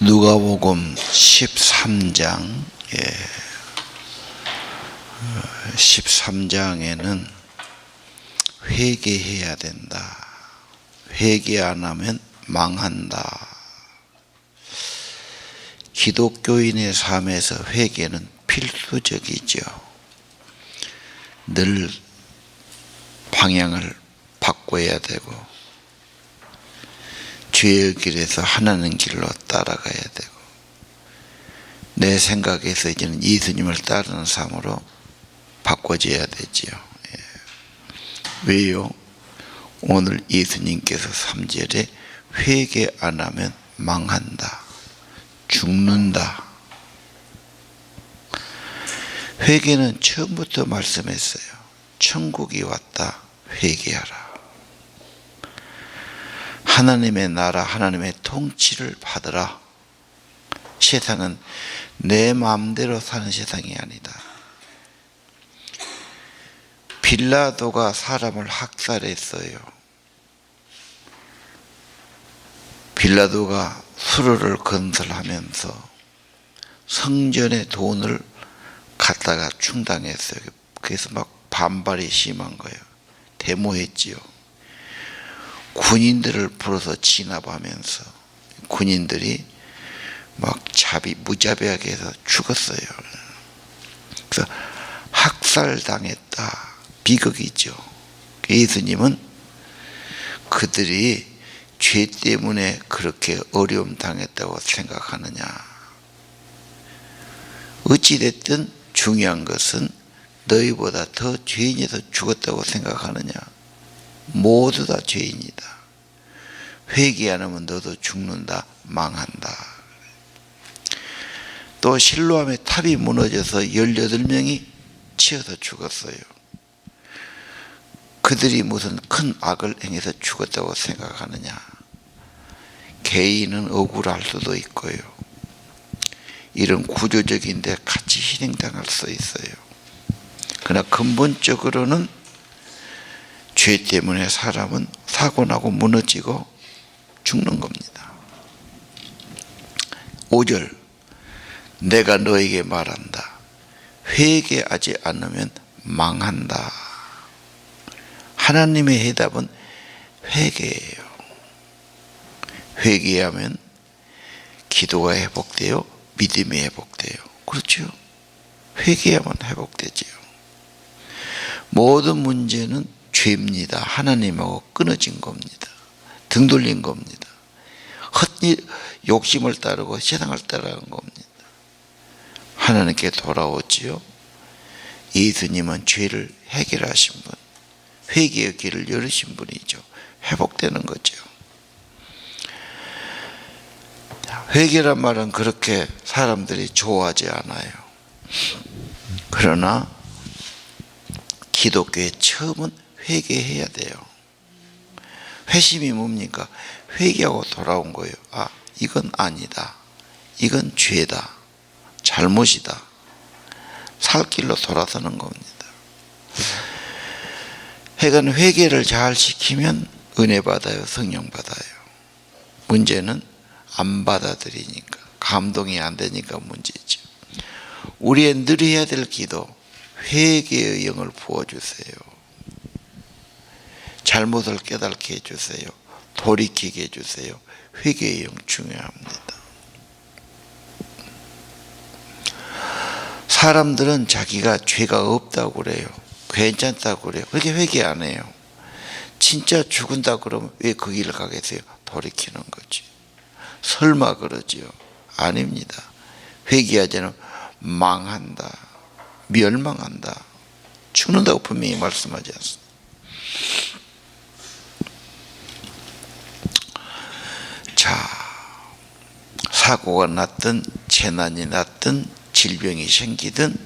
누가복음 13장 13장에는 회개해야 된다. 회개 안 하면 망한다. 기독교인의 삶에서 회개는 필수적이죠. 늘 방향을 바꿔야 되고 죄의 길에서 하나님 길로 따라가야 되고 내 생각에서 이제는 예수님을 따르는 삶으로 바꿔줘야 되지요. 왜요? 오늘 예수님께서 3절에 회개 안 하면 망한다. 죽는다. 회개는 처음부터 말씀했어요. 천국이 왔다. 회개하라. 하나님의 나라, 하나님의 통치를 받으라. 세상은 내 마음대로 사는 세상이 아니다. 빌라도가 사람을 학살했어요. 빌라도가 수로를 건설하면서 성전의 돈을 갖다가 충당했어요. 그래서 막 반발이 심한 거예요. 데모했지요. 군인들을 불어서 진압하면서 군인들이 막 무자비하게 해서 죽었어요. 그래서 학살당했다. 비극이죠. 예수님은 그들이 죄 때문에 그렇게 어려움 당했다고 생각하느냐. 어찌됐든 중요한 것은 너희보다 더 죄인에서 죽었다고 생각하느냐. 모두 다 죄인이다. 회개 안 하면 너도 죽는다. 망한다. 또 실로암의 탑이 무너져서 18명이 치여서 죽었어요. 그들이 무슨 큰 악을 행해서 죽었다고 생각하느냐. 개인은 억울할 수도 있고요. 이런 구조적인데 같이 희생당할 수 있어요. 그러나 근본적으로는 죄 때문에 사람은 사고나고 무너지고 죽는 겁니다. 5절 내가 너에게 말한다. 회개하지 않으면 망한다. 하나님의 해답은 회개예요. 회개하면 기도가 회복돼요. 믿음이 회복돼요. 그렇죠? 회개하면 회복되지요. 모든 문제는 죄입니다. 하나님하고 끊어진 겁니다. 등 돌린 겁니다. 욕심을 따르고 세상을 따르는 겁니다. 하나님께 돌아오지요. 예수님은 죄를 해결하신 분, 회개의 길을 열으신 분이죠. 회복되는 거죠. 회개란 말은 그렇게 사람들이 좋아하지 않아요. 그러나 기독교의 처음은 회개해야 돼요. 회심이 뭡니까? 회개하고 돌아온 거예요. 아, 이건 아니다. 이건 죄다. 잘못이다. 살 길로 돌아서는 겁니다. 하여간 회개를 잘 시키면 은혜 받아요. 성령 받아요. 문제는 안 받아들이니까, 감동이 안 되니까 문제죠. 우리의 늘 해야 될 기도, 회개의 영을 부어주세요. 잘못을 깨닫게 해주세요. 돌이키게 해주세요. 회개의 영 중요합니다. 사람들은 자기가 죄가 없다고 그래요. 괜찮다고 그래요. 그렇게 회개 안 해요. 진짜 죽은다 그러면 왜 그 길을 가겠어요? 돌이키는 거지. 설마 그러지요? 아닙니다. 회개하지 않으면 망한다. 멸망한다. 죽는다고 분명히 말씀하지 않습니다. 자, 사고가 났든 재난이 났든 질병이 생기든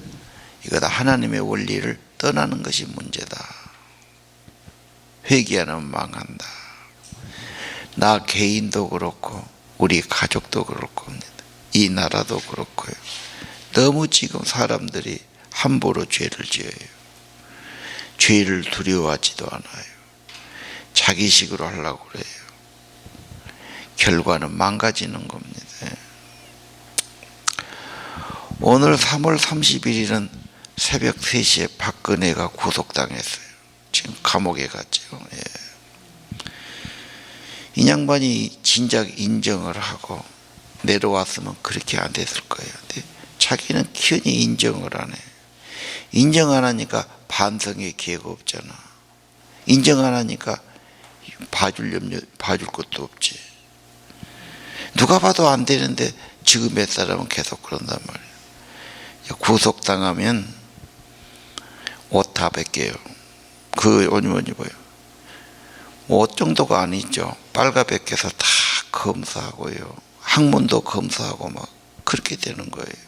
이거 다 하나님의 원리를 떠나는 것이 문제다. 회개 안 하면 망한다. 나 개인도 그렇고 우리 가족도 그렇습니다. 이 나라도 그렇고요. 너무 지금 사람들이 함부로 죄를 지어요. 죄를 두려워하지도 않아요. 자기식으로 하려고 그래요. 결과는 망가지는 겁니다. 오늘 3월 31일은 새벽 3시에 박근혜가 구속당했어요. 지금 감옥에 갔죠. 예. 이 양반이 진작 인정을 하고 내려왔으면 그렇게 안 됐을 거예요. 근데 자기는 기현이 인정을 안 해. 인정 안 하니까 반성의 기회가 없잖아. 인정 안 하니까 봐줄 것도 없지. 누가 봐도 안 되는데 지금 몇 사람은 계속 그런단 말이야. 구속당하면 옷 다 벗겨요. 그 옷 입어요. 옷 정도가 아니죠. 빨가 벗겨서 다 검사하고요. 학문도 검사하고 막 그렇게 되는 거예요.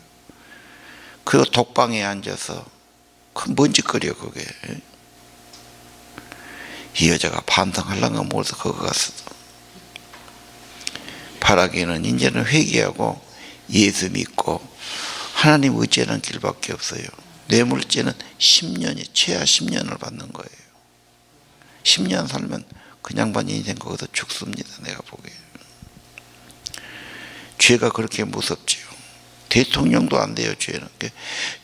그리고 독방에 앉아서 그 먼지거려 그게. 이 여자가 반성하려고 모여서 거기 갔어. 바라기는 이제는 회개하고 예수 믿고 하나님 의지하는 길밖에 없어요. 뇌물죄는 10년이 최하 10년을 받는 거예요. 10년 살면 그 양반 인생 거기서 죽습니다. 내가 보기에. 죄가 그렇게 무섭지요. 대통령도 안 돼요. 죄는.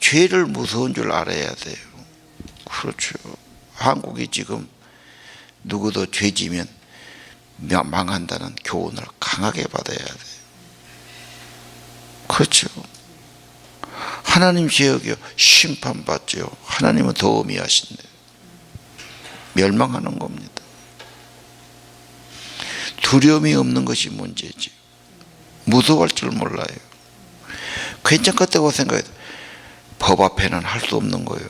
죄를 무서운 줄 알아야 돼요. 그렇죠. 한국이 지금 누구도 죄지면 망한다는 교훈을 강하게 받아야 돼요. 그렇죠. 하나님 죄악이요 심판받죠. 하나님은 더 엄히하신데 멸망하는 겁니다. 두려움이 없는 것이 문제지. 무서워할 줄 몰라요. 괜찮겠다고 생각해도 법 앞에는 할 수 없는 거예요.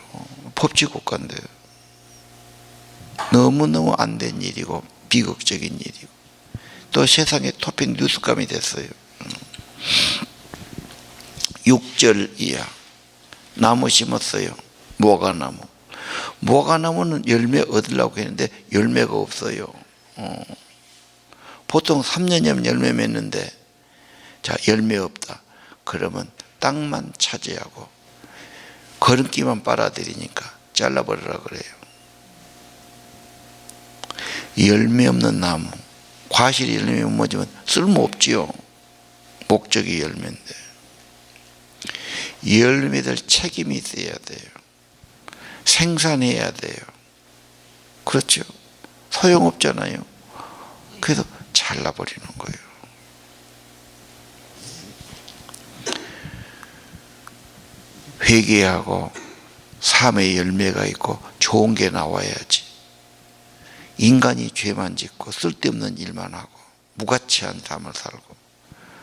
법치국가인데요. 너무너무 안 된 일이고 비극적인 일이고 또 세상에 토픽 뉴스감이 됐어요. 6절 이하 나무 심었어요. 무화과나무. 무화과나무는 열매 얻으려고 했는데 열매가 없어요. 보통 3년이면 열매 맺는데 자 열매 없다. 그러면 땅만 차지하고 거름기만 빨아들이니까 잘라버리라 그래요. 열매 없는 나무, 과실이 열매 못 맺으면 쓸모없지요. 목적이 열매인데 열매들 책임이 있어야 돼요. 생산해야 돼요. 그렇죠. 소용없잖아요. 그래서 잘라버리는 거예요. 회개하고 삶의 열매가 있고 좋은 게 나와야지. 인간이 죄만 짓고 쓸데없는 일만 하고 무가치한 삶을 살고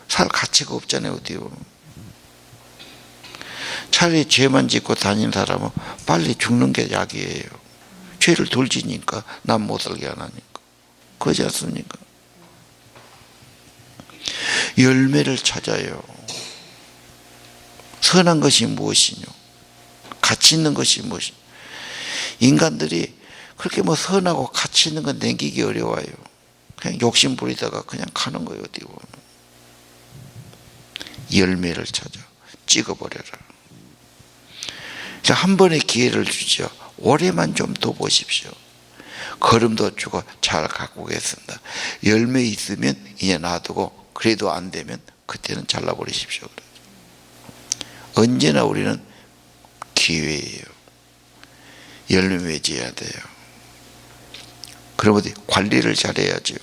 살 가치가 없잖아요. 어디 보면. 차라리 죄만 짓고 다니는 사람은 빨리 죽는 게 약이에요. 죄를 덜 지니까 남 못 살게 안 하니까. 그러지 않습니까? 열매를 찾아요. 선한 것이 무엇이뇨? 가치 있는 것이 무엇이뇨? 인간들이 그렇게 뭐 선하고 가치 있는 건 남기기 어려워요. 그냥 욕심 부리다가 그냥 가는 거예요. 어디 보면. 열매를 찾아 찍어버려라. 한 번의 기회를 주죠. 올해만 좀 더 보십시오. 걸음도 주고 잘 갖고 오겠습니다. 열매 있으면 이제 놔두고 그래도 안 되면 그때는 잘라버리십시오. 언제나 우리는 기회예요. 열매 맺어야 돼요. 그러면 관리를 잘해야죠.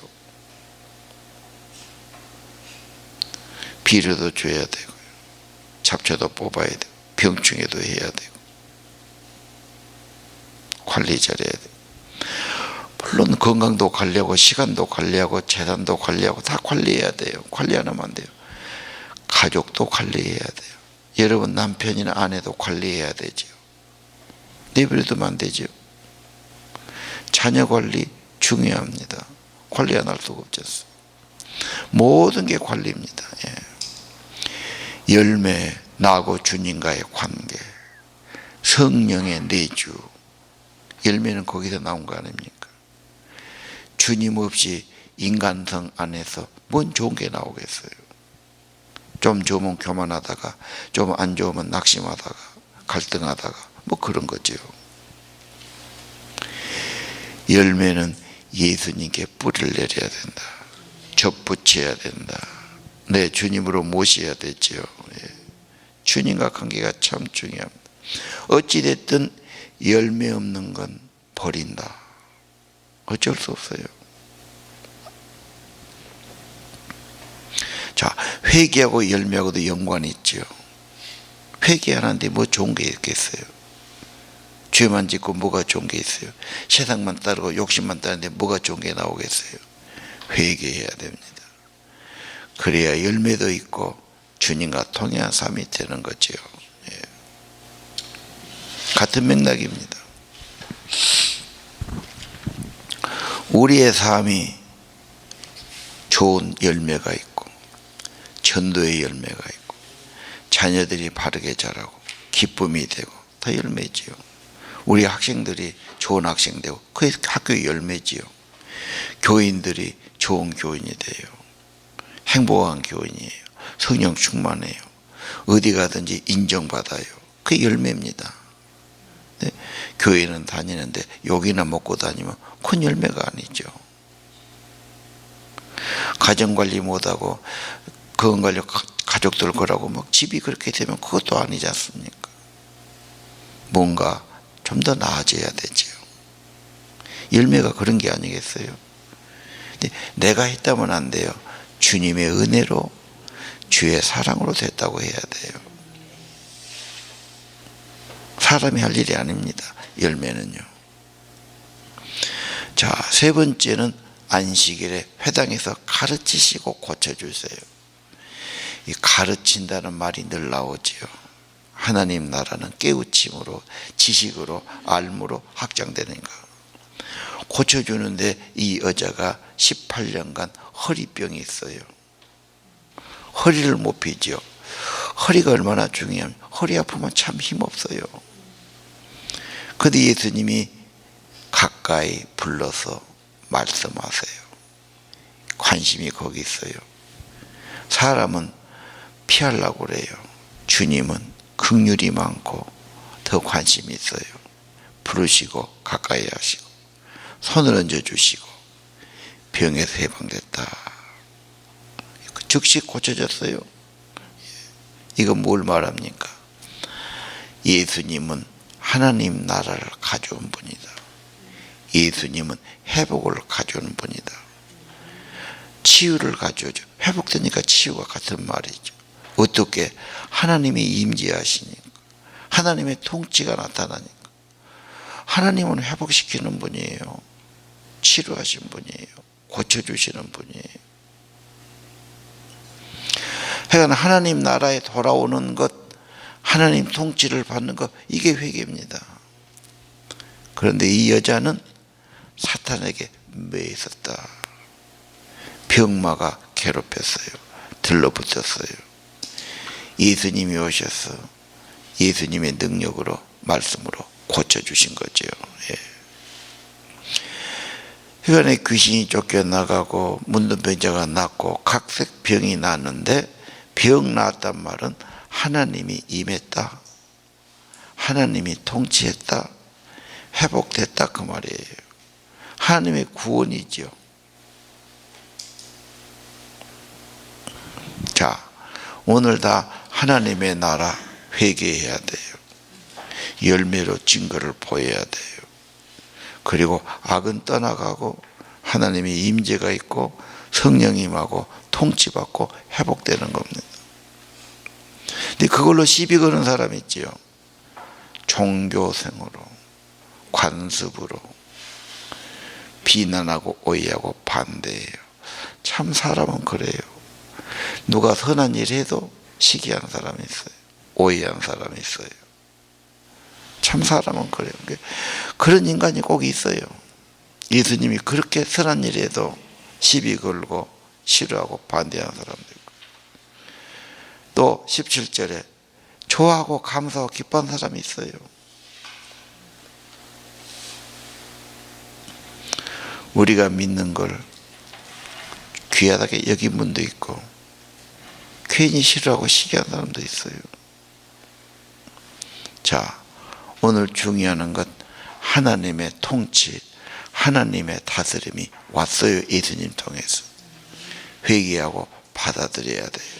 비료도 줘야 되고요. 잡초도 뽑아야 되고 병충해도 해야 되고 관리 잘해야 돼요. 물론 건강도 관리하고 시간도 관리하고 재산도 관리하고 다 관리해야 돼요. 관리 안 하면 안 돼요. 가족도 관리해야 돼요. 여러분 남편이나 아내도 관리해야 되죠. 내버려두면 안 되죠. 자녀 관리 중요합니다. 관리 안 할 수가 없죠. 모든 게 관리입니다. 예. 열매, 나하고 주님과의 관계, 성령의 내주. 열매는 거기서 나온 거 아닙니까? 주님 없이 인간성 안에서 뭔 좋은 게 나오겠어요? 좀 좋으면 교만하다가 좀 안 좋으면 낙심하다가 갈등하다가 뭐 그런 거죠. 열매는 예수님께 뿌리를 내려야 된다. 접붙여야 된다. 내 주님으로 모셔야 되지요. 예. 주님과 관계가 참 중요합니다. 어찌됐든 열매 없는 건 버린다. 어쩔 수 없어요. 자, 회개하고 열매하고도 연관이 있죠. 회개하는데 뭐 좋은 게 있겠어요? 죄만 짓고 뭐가 좋은 게 있어요? 세상만 따르고 욕심만 따르는데 뭐가 좋은 게 나오겠어요? 회개해야 됩니다. 그래야 열매도 있고 주님과 통행한 삶이 되는 거죠. 예. 같은 맥락입니다. 우리의 삶이 좋은 열매가 있고 전도의 열매가 있고 자녀들이 바르게 자라고 기쁨이 되고 다 열매지요. 우리 학생들이 좋은 학생 되고 그게 학교의 열매지요. 교인들이 좋은 교인이 돼요. 행복한 교인이에요. 성령 충만해요. 어디 가든지 인정받아요. 그게 열매입니다. 네? 교회는 다니는데 욕이나 먹고 다니면 큰 열매가 아니죠. 가정관리 못하고 건강관리 가족들 거라고 막 집이 그렇게 되면 그것도 아니지 않습니까? 뭔가 좀 더 나아져야 되죠. 열매가 그런 게 아니겠어요? 근데 내가 했다면 안 돼요. 주님의 은혜로 주의 사랑으로 됐다고 해야 돼요. 사람이 할 일이 아닙니다. 열매는요. 자, 세 번째는 안식일에 회당에서 가르치시고 고쳐주세요. 이 가르친다는 말이 늘 나오지요. 하나님 나라는 깨우침으로 지식으로 알므로 확장되는 거. 고쳐주는데 이 여자가 18년간 허리병이 있어요. 허리를 못 펴죠. 허리가 얼마나 중요하면 허리 아프면 참 힘없어요. 그런데 예수님이 가까이 불러서 말씀하세요. 관심이 거기 있어요. 사람은 피하려고 그래요. 주님은 긍휼이 많고 더 관심이 있어요. 부르시고 가까이 하시고 손을 얹어주시고 병에서 해방됐다. 즉시 고쳐졌어요. 이건 뭘 말합니까? 예수님은 하나님 나라를 가져온 분이다. 예수님은 회복을 가져오는 분이다. 치유를 가져오죠. 회복되니까 치유가 같은 말이죠. 어떻게? 하나님이 임재하시니까, 하나님의 통치가 나타나니까. 하나님은 회복시키는 분이에요. 치료하신 분이에요. 고쳐주시는 분이에요. 그러니까 하나님 나라에 돌아오는 것, 하나님 통치를 받는 것, 이게 회개입니다. 그런데 이 여자는 사탄에게 매여 있었다. 병마가 괴롭혔어요. 들러붙었어요. 예수님이 오셔서 예수님의 능력으로 말씀으로 고쳐주신 거죠. 예. 혈관에 귀신이 쫓겨나가고 문둥병자가 낫고 각색 병이 났는데 병 나았단 말은 하나님이 임했다. 하나님이 통치했다. 회복됐다 그 말이에요. 하나님의 구원이죠. 자, 오늘 다 하나님의 나라 회개해야 돼요. 열매로 증거를 보여야 돼요. 그리고 악은 떠나가고 하나님의 임재가 있고 성령이 임하고 통치받고 회복되는 겁니다. 근데 그걸로 시비 거는 사람이 있지요. 종교생으로, 관습으로 비난하고 오해하고 반대해요. 참 사람은 그래요. 누가 선한 일 해도 시기하는 사람이 있어요. 오해하는 사람이 있어요. 참 사람은 그래요. 그런 인간이 꼭 있어요. 예수님이 그렇게 선한 일 해도 시비 걸고 싫어하고 반대하는 사람도 있고, 또 17절에 좋아하고 감사하고 기뻐하는 사람이 있어요. 우리가 믿는 걸 귀하다게 여긴 분도 있고 괜히 싫어하고 시기하는 사람도 있어요. 자, 오늘 중요한 것, 하나님의 통치, 하나님의 다스림이 왔어요. 예수님 통해서. 회개하고 받아들여야 돼요.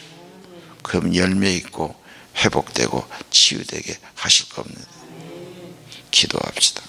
그럼 열매 있고 회복되고 치유되게 하실 겁니다. 기도합시다.